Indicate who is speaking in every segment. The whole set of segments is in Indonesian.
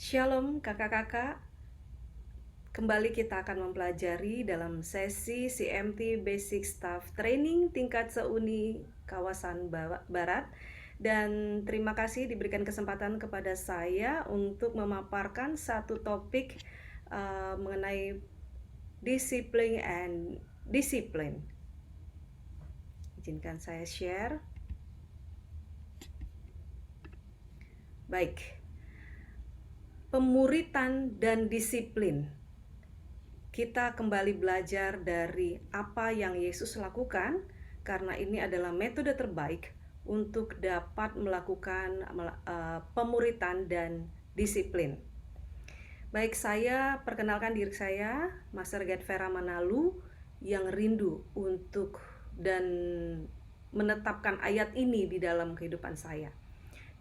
Speaker 1: Shalom kakak-kakak, kembali kita akan mempelajari dalam sesi CMT Basic Staff Training tingkat seuni kawasan Barat. Dan terima kasih diberikan kesempatan kepada saya untuk memaparkan satu topik mengenai disiplin and disiplin. Izinkan saya share. Baik, pemuritan dan disiplin. Kita kembali belajar dari apa yang Yesus lakukan, karena ini adalah metode terbaik untuk dapat melakukan pemuritan dan disiplin. Baik, saya perkenalkan diri saya, Master Guide Vera Manalu, yang rindu untuk dan menetapkan ayat ini di dalam kehidupan saya.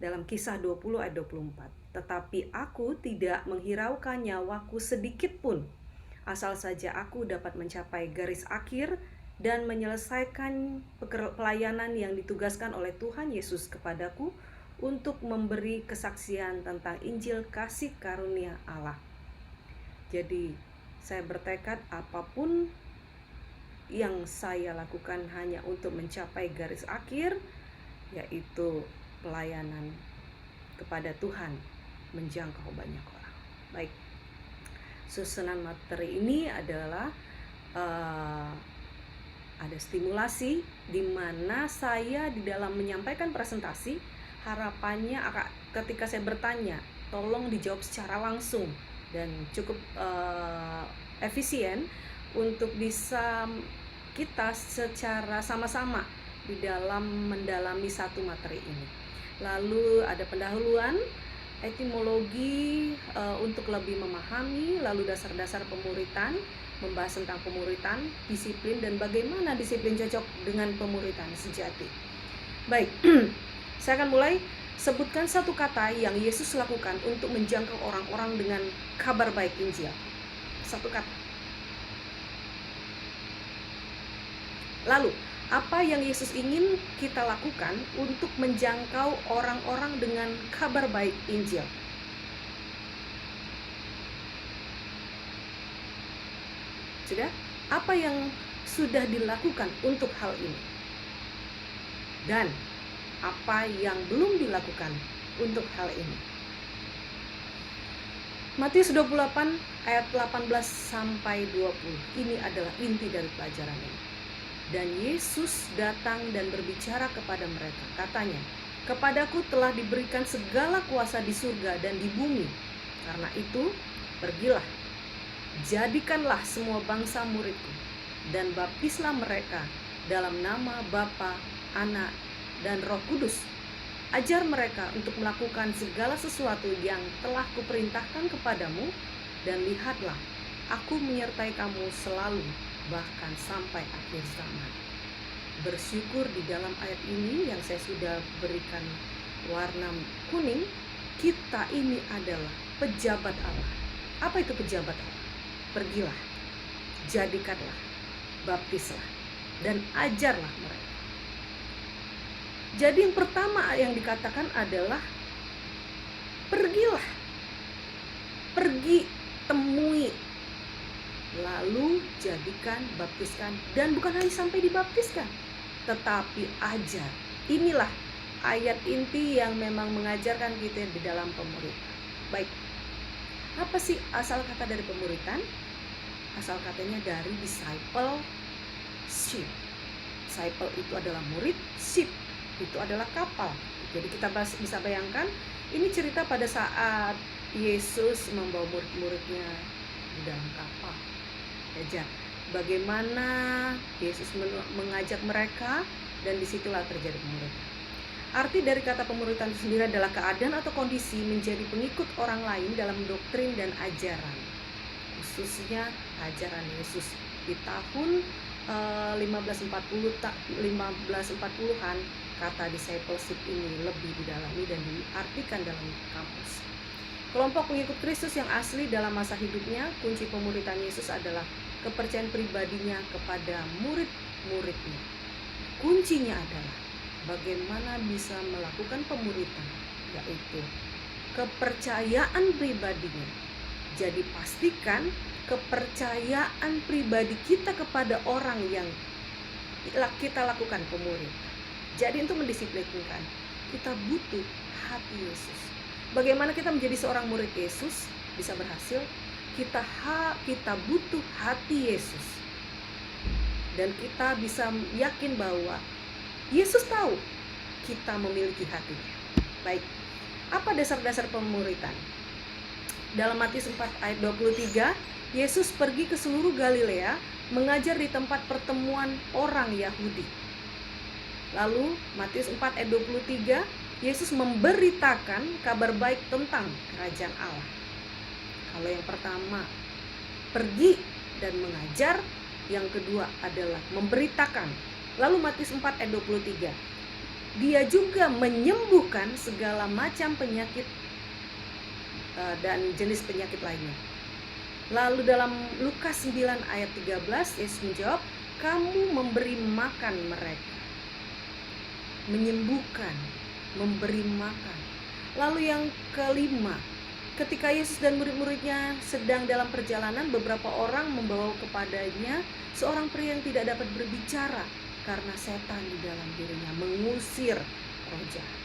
Speaker 1: Dalam Kisah 20 ayat 24. Tetapi aku tidak menghiraukan nyawaku sedikit pun, asal saja aku dapat mencapai garis akhir dan menyelesaikan pelayanan yang ditugaskan oleh Tuhan Yesus kepadaku untuk memberi kesaksian tentang Injil kasih karunia Allah. Jadi saya bertekad apapun yang saya lakukan hanya untuk mencapai garis akhir, yaitu pelayanan kepada Tuhan, menjangkau banyak orang. Baik, susunan materi ini adalah ada stimulasi di mana saya di dalam menyampaikan presentasi, harapannya ketika saya bertanya, tolong dijawab secara langsung dan cukup efisien untuk bisa kita secara sama-sama di dalam mendalami satu materi ini. Lalu ada pendahuluan, etimologi untuk lebih memahami, lalu dasar-dasar pemuritan, membahas tentang pemuritan, disiplin, dan bagaimana disiplin cocok dengan pemuritan sejati. Baik, saya akan mulai. Sebutkan satu kata yang Yesus lakukan untuk menjangkau orang-orang dengan kabar baik Injil. Satu kata. Lalu, apa yang Yesus ingin kita lakukan untuk menjangkau orang-orang dengan kabar baik Injil? Sudah? Apa yang sudah dilakukan untuk hal ini? Dan apa yang belum dilakukan untuk hal ini? Matius 28 ayat 18 sampai 20. Ini adalah inti dari pelajaran ini. Dan Yesus datang dan berbicara kepada mereka. Katanya, "Kepadaku telah diberikan segala kuasa di surga dan di bumi. Karena itu, pergilah, jadikanlah semua bangsa muridku, dan baptislah mereka dalam nama Bapa, Anak, dan Roh Kudus. Ajar mereka untuk melakukan segala sesuatu yang telah kuperintahkan kepadamu, dan lihatlah, aku menyertai kamu selalu, bahkan sampai akhir zaman." Bersyukur di dalam ayat ini yang saya sudah berikan warna kuning, kita ini adalah pejabat Allah. Apa itu pejabat Allah? Pergilah, jadikanlah, baptislah, dan ajarlah mereka. Jadi yang pertama yang dikatakan adalah pergilah, pergi, temui, lalu jadikan, baptiskan, dan bukan hanya sampai dibaptiskan, tetapi ajar. Inilah ayat inti yang memang mengajarkan kita di dalam pemuritan. Baik, apa sih asal kata dari pemuritan? Asal katanya dari discipleship. Disciple itu adalah murid, ship itu adalah kapal. Jadi kita bisa bayangkan, ini cerita pada saat Yesus membawa murid-muridnya di dalam kapal. Aja bagaimana Yesus mengajak mereka, dan disitulah terjadi pemuritan. Arti dari kata pemuritan itu sendiri adalah keadaan atau kondisi menjadi pengikut orang lain dalam doktrin dan ajaran, khususnya ajaran Yesus di tahun 1540-an. Kata discipleship ini lebih didalami dan diartikan dalam kamus. Kelompok pengikut Kristus yang asli dalam masa hidupnya, kunci pemuritan Yesus adalah kepercayaan pribadinya kepada murid-muridnya. Kuncinya adalah bagaimana bisa melakukan pemuritan, yaitu kepercayaan pribadinya. Jadi pastikan kepercayaan pribadi kita kepada orang yang kita lakukan pemuritan. Jadi untuk mendisiplinkan, kita butuh hati Yesus. Bagaimana kita menjadi seorang murid Yesus bisa berhasil? Kita butuh hati Yesus. Dan kita bisa yakin bahwa Yesus tahu kita memiliki hatinya. Baik, apa dasar-dasar pemuritan? Dalam Matius 4 ayat 23, Yesus pergi ke seluruh Galilea mengajar di tempat pertemuan orang Yahudi. Lalu Matius 4 ayat 23, Yesus memberitakan kabar baik tentang kerajaan Allah. Kalau yang pertama pergi dan mengajar, yang kedua adalah memberitakan. Lalu Matius 4 ayat 23, dia juga menyembuhkan segala macam penyakit dan jenis penyakit lainnya. Lalu dalam Lukas 9 ayat 13, Yesus menjawab, kamu memberi makan mereka. Menyembuhkan, memberi makan. Lalu yang kelima, ketika Yesus dan murid-muridnya sedang dalam perjalanan, beberapa orang membawa kepadanya seorang pria yang tidak dapat berbicara karena setan di dalam dirinya mengusir roh jahat.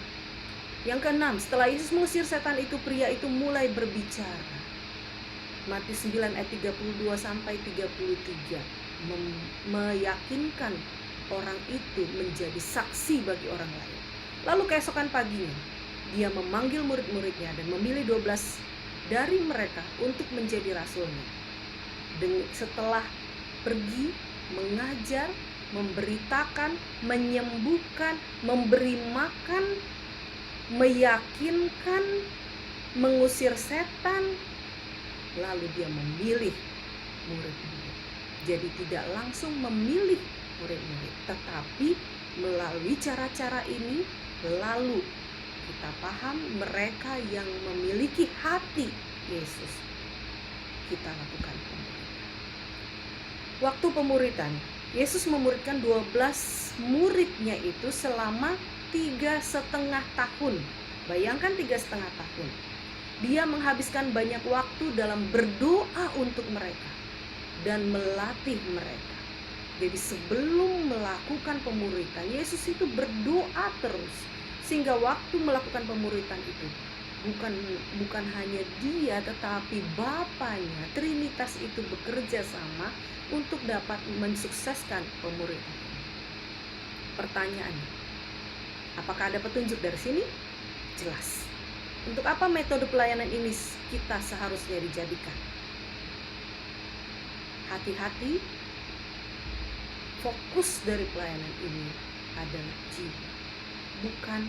Speaker 1: Yang keenam, setelah Yesus mengusir setan itu, pria itu mulai berbicara. Matius 9 ayat 32 sampai 33 meyakinkan orang itu menjadi saksi bagi orang lain. Lalu keesokan paginya, dia memanggil murid-muridnya dan memilih 12 dari mereka untuk menjadi rasulnya. Setelah pergi, mengajar, memberitakan, menyembuhkan, memberi makan, meyakinkan, mengusir setan, lalu dia memilih murid-murid. Jadi tidak langsung memilih murid-murid, tetapi melalui cara-cara ini, lalu kita paham mereka yang memiliki hati Yesus. Kita lakukan pemuritan. Waktu pemuritan, Yesus memuridkan 12 muridnya itu selama 3,5 tahun. Bayangkan 3,5 tahun. Dia menghabiskan banyak waktu dalam berdoa untuk mereka dan melatih mereka. Jadi sebelum melakukan pemuritan, Yesus itu berdoa terus. Sehingga waktu melakukan pemuritan itu bukan hanya dia, tetapi Bapaknya, Trinitas itu bekerja sama untuk dapat mensukseskan pemuritan ini. Pertanyaannya, apakah ada petunjuk dari sini? Jelas. Untuk apa metode pelayanan ini kita seharusnya dijadikan? Hati-hati, fokus dari pelayanan ini adalah jiwa, bukan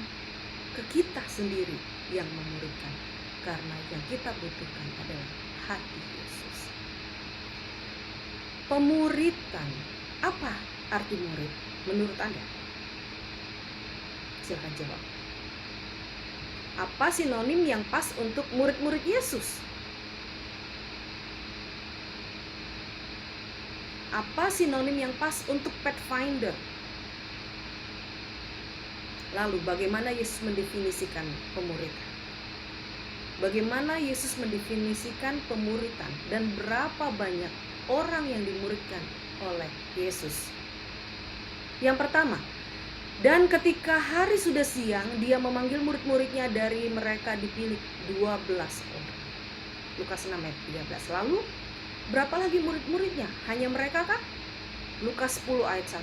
Speaker 1: ke kita sendiri yang memuridkan, karena yang kita butuhkan adalah hati Yesus. Pemuritan, apa arti murid menurut Anda? Silakan jawab. Apa sinonim yang pas untuk murid-murid Yesus? Apa sinonim yang pas untuk Pathfinder? Lalu bagaimana Yesus mendefinisikan pemuritan? Bagaimana Yesus mendefinisikan pemuritan dan berapa banyak orang yang dimuridkan oleh Yesus? Yang pertama, dan ketika hari sudah siang, dia memanggil murid-muridnya, dari mereka dipilih 12 orang. Lukas 6 ayat 13. Lalu berapa lagi murid-muridnya? Hanya mereka kah? Lukas 10 ayat 1.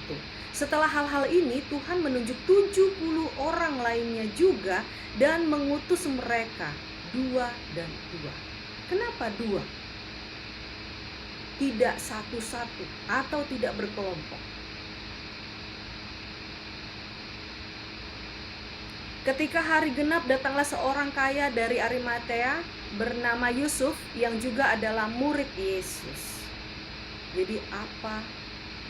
Speaker 1: Setelah hal-hal ini, Tuhan menunjuk 70 orang lainnya juga dan mengutus mereka 2 dan 2. Kenapa 2? Tidak satu-satu atau tidak berkelompok. Ketika hari genap, datanglah seorang kaya dari Arimatea bernama Yusuf yang juga adalah murid Yesus. Jadi apa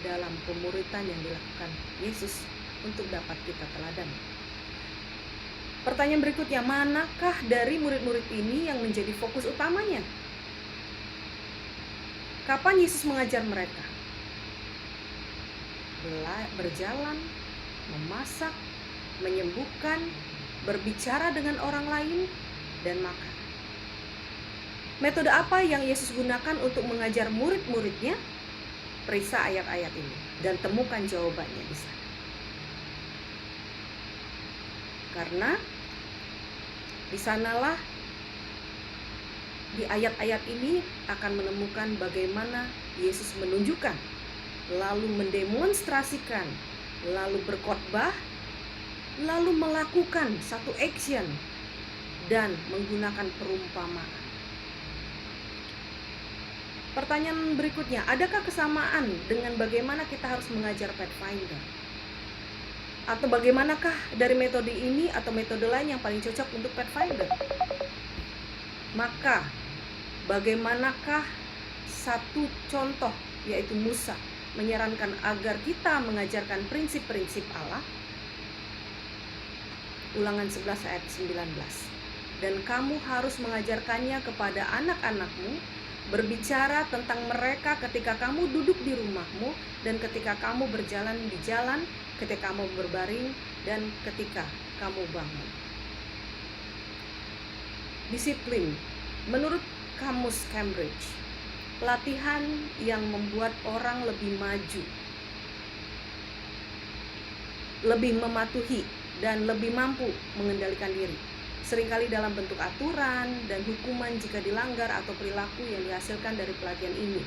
Speaker 1: dalam pemuritan yang dilakukan Yesus untuk dapat kita teladan? Pertanyaan berikutnya, manakah dari murid-murid ini yang menjadi fokus utamanya? Kapan Yesus mengajar mereka? Berjalan, memasak, menyembuhkan, berbicara dengan orang lain, dan makan. Metode apa yang Yesus gunakan untuk mengajar murid-muridnya? Periksa ayat-ayat ini dan temukan jawabannya di sana. Karena di sanalah, di ayat-ayat ini akan menemukan bagaimana Yesus menunjukkan, lalu mendemonstrasikan, lalu berkhotbah, lalu melakukan satu action dan menggunakan perumpamaan. Pertanyaan berikutnya, adakah kesamaan dengan bagaimana kita harus mengajar Pathfinder? Atau bagaimanakah dari metode ini atau metode lain yang paling cocok untuk Pathfinder? Maka, bagaimanakah satu contoh, yaitu Musa, menyarankan agar kita mengajarkan prinsip-prinsip Allah? Ulangan 11 ayat 19. Dan kamu harus mengajarkannya kepada anak-anakmu, berbicara tentang mereka ketika kamu duduk di rumahmu, dan ketika kamu berjalan di jalan, ketika kamu berbaring, dan ketika kamu bangun. Disiplin. Menurut Kamus Cambridge, pelatihan yang membuat orang lebih maju, lebih mematuhi, dan lebih mampu mengendalikan diri, seringkali dalam bentuk aturan dan hukuman jika dilanggar atau perilaku yang dihasilkan dari pelatihan ini,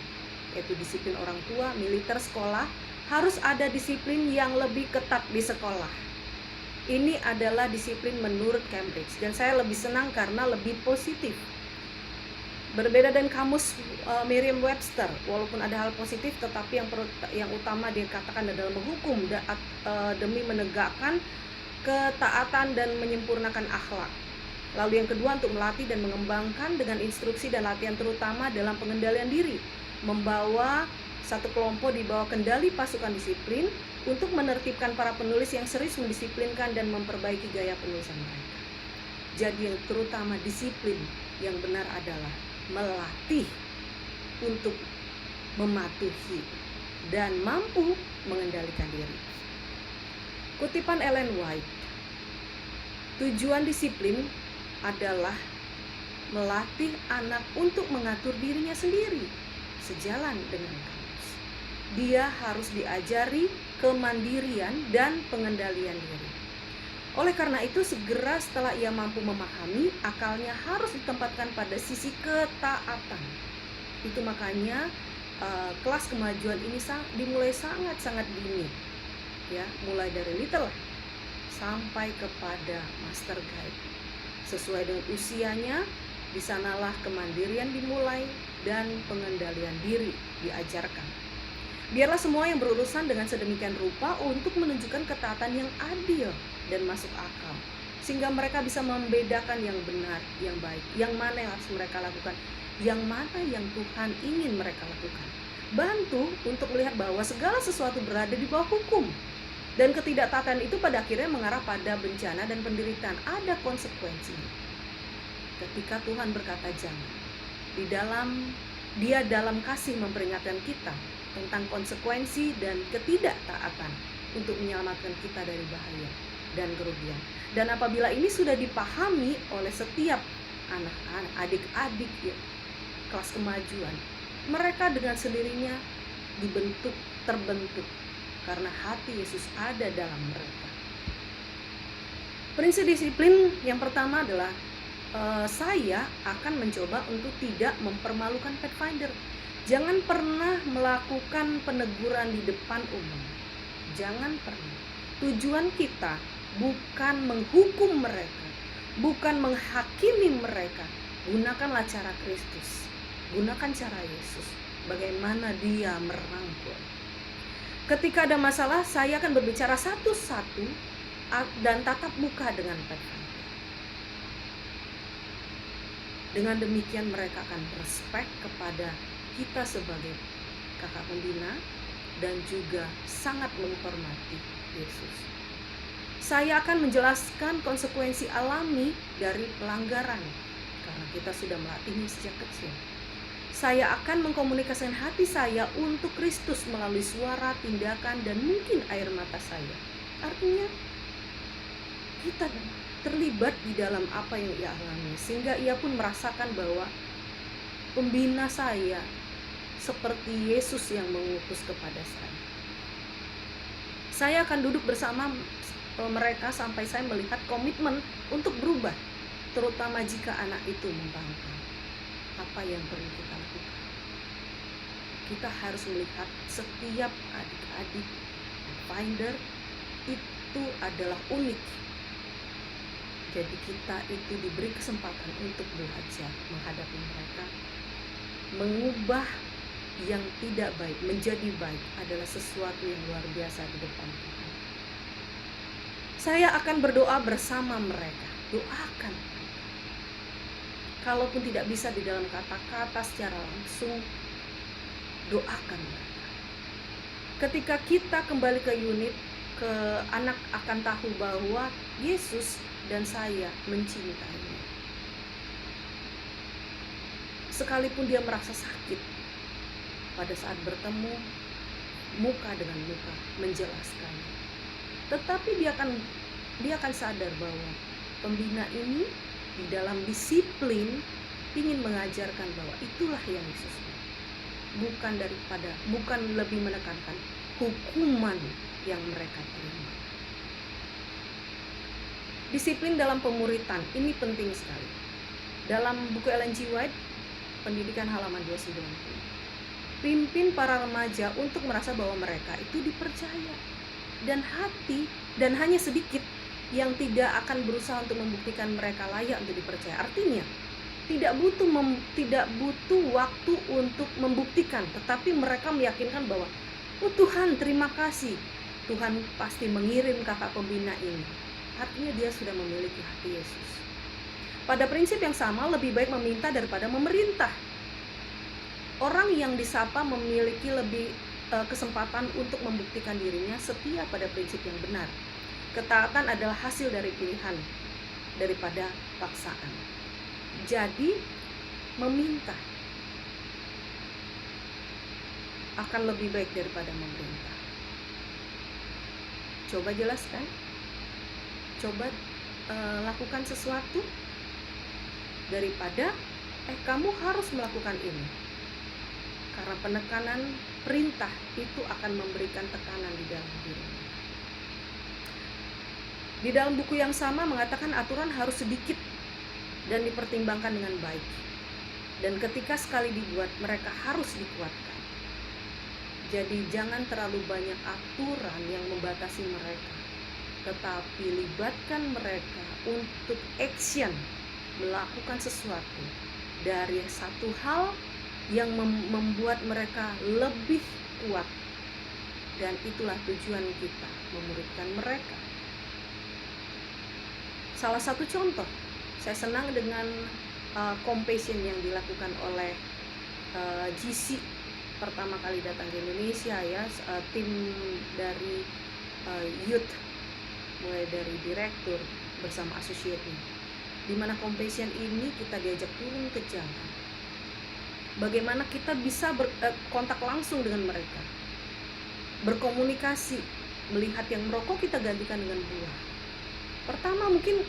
Speaker 1: yaitu disiplin orang tua, militer, sekolah. Harus ada disiplin yang lebih ketat di sekolah. Ini adalah disiplin menurut Cambridge, dan saya lebih senang karena lebih positif. Berbeda dengan kamus Merriam-Webster, walaupun ada hal positif, tetapi yang utama dia katakan adalah menghukum demi menegakkan ketaatan dan menyempurnakan akhlak. Lalu yang kedua, untuk melatih dan mengembangkan dengan instruksi dan latihan, terutama dalam pengendalian diri, membawa satu kelompok di bawah kendali pasukan disiplin untuk menertibkan para penulis yang serius mendisiplinkan dan memperbaiki gaya penulisan mereka. Jadi yang terutama disiplin yang benar adalah melatih untuk mematuhi dan mampu mengendalikan diri. Kutipan Ellen White, tujuan disiplin adalah melatih anak untuk mengatur dirinya sendiri sejalan dengan kamus. Dia harus diajari kemandirian dan pengendalian diri. Oleh karena itu, segera setelah ia mampu memahami, akalnya harus ditempatkan pada sisi ketaatan. Itu makanya kelas kemajuan ini dimulai sangat-sangat dini, ya, mulai dari little sampai kepada master guide. Sesuai dengan usianya, di sanalah kemandirian dimulai dan pengendalian diri diajarkan. Biarlah semua yang berurusan dengan sedemikian rupa untuk menunjukkan ketaatan yang adil dan masuk akal, sehingga mereka bisa membedakan yang benar, yang baik, yang mana yang harus mereka lakukan, yang mana yang Tuhan ingin mereka lakukan. Bantu untuk melihat bahwa segala sesuatu berada di bawah hukum, dan ketidaktaatan itu pada akhirnya mengarah pada bencana dan penderitaan. Ada konsekuensinya. Ketika Tuhan berkata jangan, Dia dalam kasih memperingatkan kita tentang konsekuensi dan ketidaktaatan untuk menyelamatkan kita dari bahaya dan kerugian. Dan apabila ini sudah dipahami oleh setiap anak-anak, adik-adik ya, kelas kemajuan, mereka dengan sendirinya terbentuk karena hati Yesus ada dalam mereka. Prinsip disiplin yang pertama adalah saya akan mencoba untuk tidak mempermalukan Pathfinder. Jangan pernah melakukan peneguran di depan umum. Jangan pernah. Tujuan kita bukan menghukum mereka, bukan menghakimi mereka. Gunakanlah cara Kristus, gunakan cara Yesus, bagaimana Dia merangkul. Ketika ada masalah, saya akan berbicara satu-satu dan tatap muka dengan Pathfinder. Dengan demikian mereka akan respect kepada kita sebagai kakak pembina dan juga sangat menghormati Yesus. Saya akan menjelaskan konsekuensi alami dari pelanggaran karena kita sudah melatihnya sejak kecil. Saya akan mengkomunikasikan hati saya untuk Kristus melalui suara, tindakan, dan mungkin air mata saya. Artinya kita terlibat di dalam apa yang ia alami, sehingga ia pun merasakan bahwa pembina saya seperti Yesus yang mengutus kepada saya. Saya akan duduk bersama mereka sampai saya melihat komitmen untuk berubah, terutama jika anak itu membangkang. Apa yang perlu kita lakukan? Kita harus melihat setiap adik-adik Finder itu adalah unik. Jadi kita itu diberi kesempatan untuk belajar menghadapi mereka. Mengubah yang tidak baik menjadi baik adalah sesuatu yang luar biasa di depan Tuhan. Saya akan berdoa bersama mereka. Doakan. Kalaupun tidak bisa di dalam kata-kata secara langsung, doakan mereka. Ketika kita kembali ke unit, anak akan tahu bahwa Yesus dan saya mencintainya. Sekalipun dia merasa sakit, pada saat bertemu muka dengan muka menjelaskannya. Tetapi dia akan sadar bahwa pembina ini di dalam disiplin ingin mengajarkan bahwa itulah yang Yesus mau. Bukan lebih menekankan hukuman yang mereka terima. Disiplin dalam pemuritan ini penting sekali. Dalam buku Ellen G. White, Pendidikan halaman 290, pimpin para remaja untuk merasa bahwa mereka itu dipercaya, dan hanya sedikit yang tidak akan berusaha untuk membuktikan mereka layak untuk dipercaya. Artinya tidak butuh waktu untuk membuktikan, tetapi mereka meyakinkan bahwa Tuhan, terima kasih, Tuhan pasti mengirim kakak pembina ini. Artinya dia sudah memiliki hati Yesus. Pada prinsip yang sama, lebih baik meminta daripada memerintah. Orang yang disapa memiliki lebih kesempatan untuk membuktikan dirinya setia pada prinsip yang benar. Ketaatan adalah hasil dari pilihan daripada paksaan. Jadi, meminta akan lebih baik daripada memerintah. Coba jelaskan. Coba lakukan sesuatu daripada kamu harus melakukan ini. Karena penekanan perintah itu akan memberikan tekanan di dalam diri. Di dalam buku yang sama mengatakan aturan harus sedikit dan dipertimbangkan dengan baik. Dan ketika sekali dibuat, mereka harus dikuatkan. Jadi jangan terlalu banyak aturan yang membatasi mereka, tetapi libatkan mereka untuk action, melakukan sesuatu dari satu hal yang membuat mereka lebih kuat. Dan itulah tujuan kita, memuridkan mereka. Salah satu contoh, saya senang dengan compassion yang dilakukan oleh GC pertama kali datang ke Indonesia, ya, tim dari youth, mulai dari direktur bersama associate-nya, di mana compassion ini kita diajak turun ke jalan. Bagaimana kita bisa kontak langsung dengan mereka, berkomunikasi, melihat yang merokok kita gantikan dengan buah. Pertama mungkin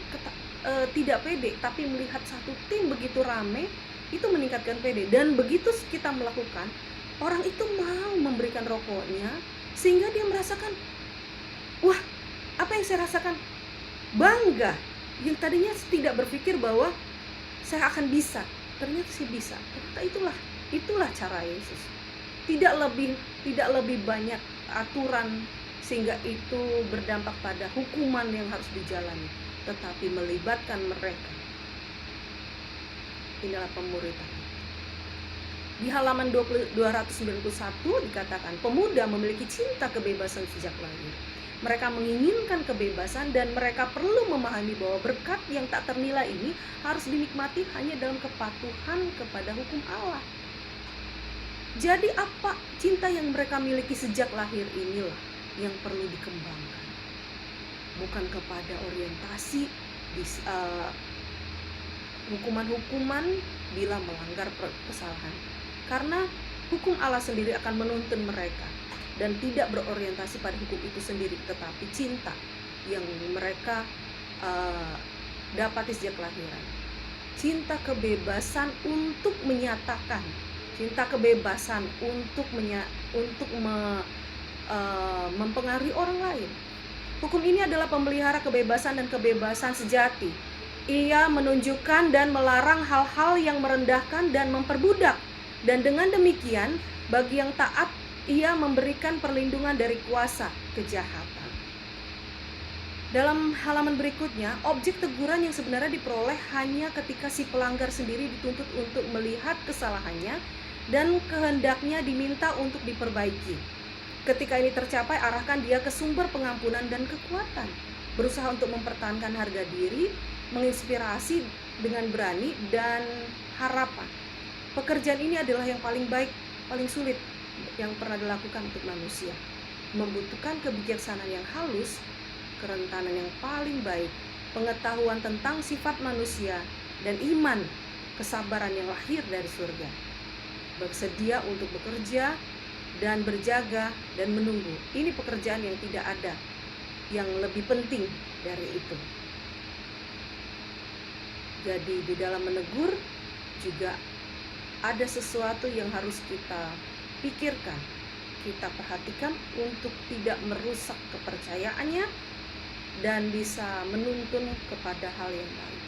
Speaker 1: tidak pede, tapi melihat satu tim begitu rame, itu meningkatkan pede. Dan begitu kita melakukan, orang itu mau memberikan rokoknya, sehingga dia merasakan, wah, apa yang saya rasakan? Bangga. Yang tadinya tidak berpikir bahwa saya akan bisa, ternyata sih bisa. Ternyata itulah cara Yesus. Tidak lebih banyak aturan sehingga itu berdampak pada hukuman yang harus dijalani, tetapi melibatkan mereka. Inilah pemuritan. Di halaman 291 dikatakan, pemuda memiliki cinta kebebasan sejak lahir. Mereka menginginkan kebebasan dan mereka perlu memahami bahwa berkat yang tak ternilai ini harus dinikmati hanya dalam kepatuhan kepada hukum Allah. Jadi apa cinta yang mereka miliki sejak lahir inilah yang perlu dikembangkan. Bukan kepada orientasi hukuman-hukuman bila melanggar kesalahan. Karena hukum Allah sendiri akan menuntun mereka dan tidak berorientasi pada hukum itu sendiri, tetapi cinta yang mereka dapati sejak kelahiran. Cinta kebebasan untuk menyatakan, cinta kebebasan untuk mempengaruhi orang lain. Hukum ini adalah pemelihara kebebasan dan kebebasan sejati. Ia menunjukkan dan melarang hal-hal yang merendahkan dan memperbudak. Dan dengan demikian, bagi yang taat, ia memberikan perlindungan dari kuasa kejahatan. Dalam halaman berikutnya, objek teguran yang sebenarnya diperoleh hanya ketika si pelanggar sendiri dituntut untuk melihat kesalahannya dan kehendaknya diminta untuk diperbaiki. Ketika ini tercapai, arahkan dia ke sumber pengampunan dan kekuatan. Berusaha untuk mempertahankan harga diri, menginspirasi dengan berani dan harapan. Pekerjaan ini adalah yang paling baik, paling sulit yang pernah dilakukan untuk manusia. Membutuhkan kebijaksanaan yang halus, kerentanan yang paling baik, pengetahuan tentang sifat manusia, dan iman, kesabaran yang lahir dari surga. Bersedia untuk bekerja dan berjaga dan menunggu. Ini pekerjaan yang tidak ada yang lebih penting dari itu. Jadi di dalam menegur juga ada sesuatu yang harus kita pikirkan, kita perhatikan untuk tidak merusak kepercayaannya dan bisa menuntun kepada hal yang baik.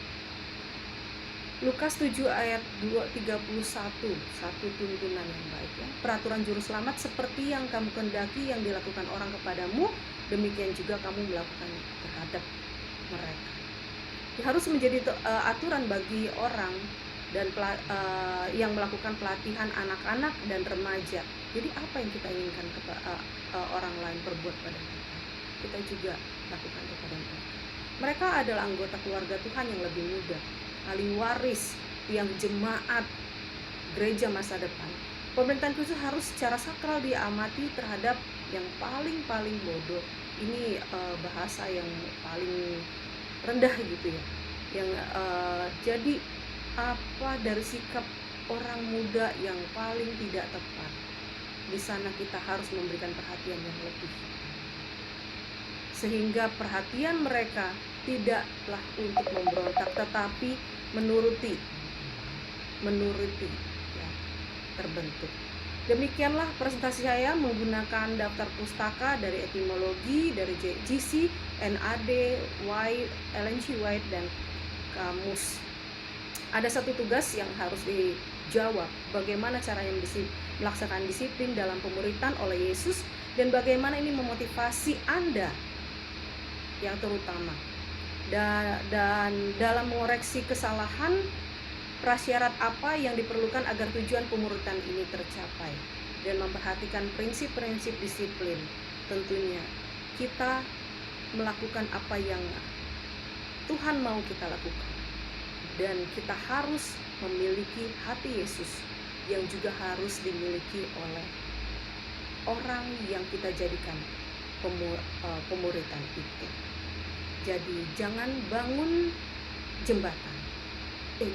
Speaker 1: Lukas 7 ayat 31, satu tuntunan yang baik ya. Peraturan juru selamat seperti yang kamu kehendaki yang dilakukan orang kepadamu, demikian juga kamu melakukan terhadap mereka. Harus menjadi aturan bagi orang dan yang melakukan pelatihan anak-anak dan remaja. Jadi apa yang kita inginkan orang lain perbuat pada kita, kita juga lakukan kepada mereka. Mereka adalah anggota keluarga Tuhan yang lebih muda, ahli waris yang jemaat gereja masa depan. Pemerintahan Kristus harus secara sakral diamati terhadap yang paling bodoh. Ini bahasa yang paling rendah gitu ya. Yang jadi apa dari sikap orang muda yang paling tidak tepat. Di sana kita harus memberikan perhatian yang lebih. Sehingga perhatian mereka tidaklah untuk memberontak, tetapi menuruti ya, terbentuk. Demikianlah presentasi saya menggunakan daftar pustaka dari etimologi, dari GC, NAD, White, Ellen G. White, dan kamus. Ada satu tugas yang harus dijawab, bagaimana caranya melaksanakan disiplin dalam pemuritan oleh Yesus, dan bagaimana ini memotivasi Anda yang terutama. Dan dalam mengoreksi kesalahan, prasyarat apa yang diperlukan agar tujuan pemuritan ini tercapai, dan memperhatikan prinsip-prinsip disiplin. Tentunya kita melakukan apa yang Tuhan mau kita lakukan, dan kita harus memiliki hati Yesus yang juga harus dimiliki oleh orang yang kita jadikan pemuritan itu. Jadi jangan bangun jembatan,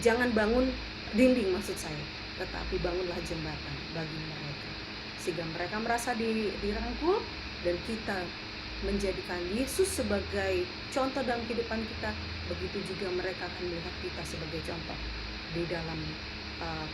Speaker 1: jangan bangun dinding maksud saya, tetapi bangunlah jembatan bagi mereka, sehingga mereka merasa dirangkul, dan kita menjadikan Yesus sebagai contoh dalam kehidupan kita. Begitu juga mereka akan melihat kita sebagai contoh di dalam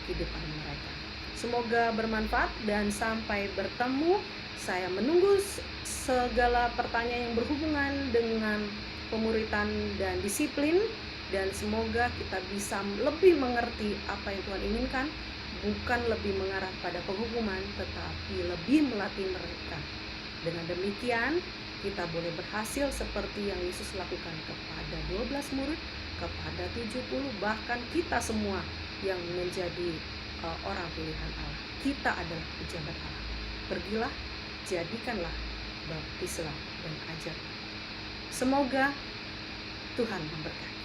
Speaker 1: kehidupan mereka. Semoga bermanfaat dan sampai bertemu. Saya menunggu segala pertanyaan yang berhubungan dengan pemuritan dan disiplin, dan semoga kita bisa lebih mengerti apa yang Tuhan inginkan, bukan lebih mengarah pada penghukuman, tetapi lebih melatih mereka. Dengan demikian kita boleh berhasil seperti yang Yesus lakukan kepada 12 murid, kepada 70, bahkan kita semua yang menjadi orang pilihan Allah. Kita adalah pejabat Allah. Pergilah, jadikanlah, baptislah, dan ajar. Semoga Tuhan memberkati.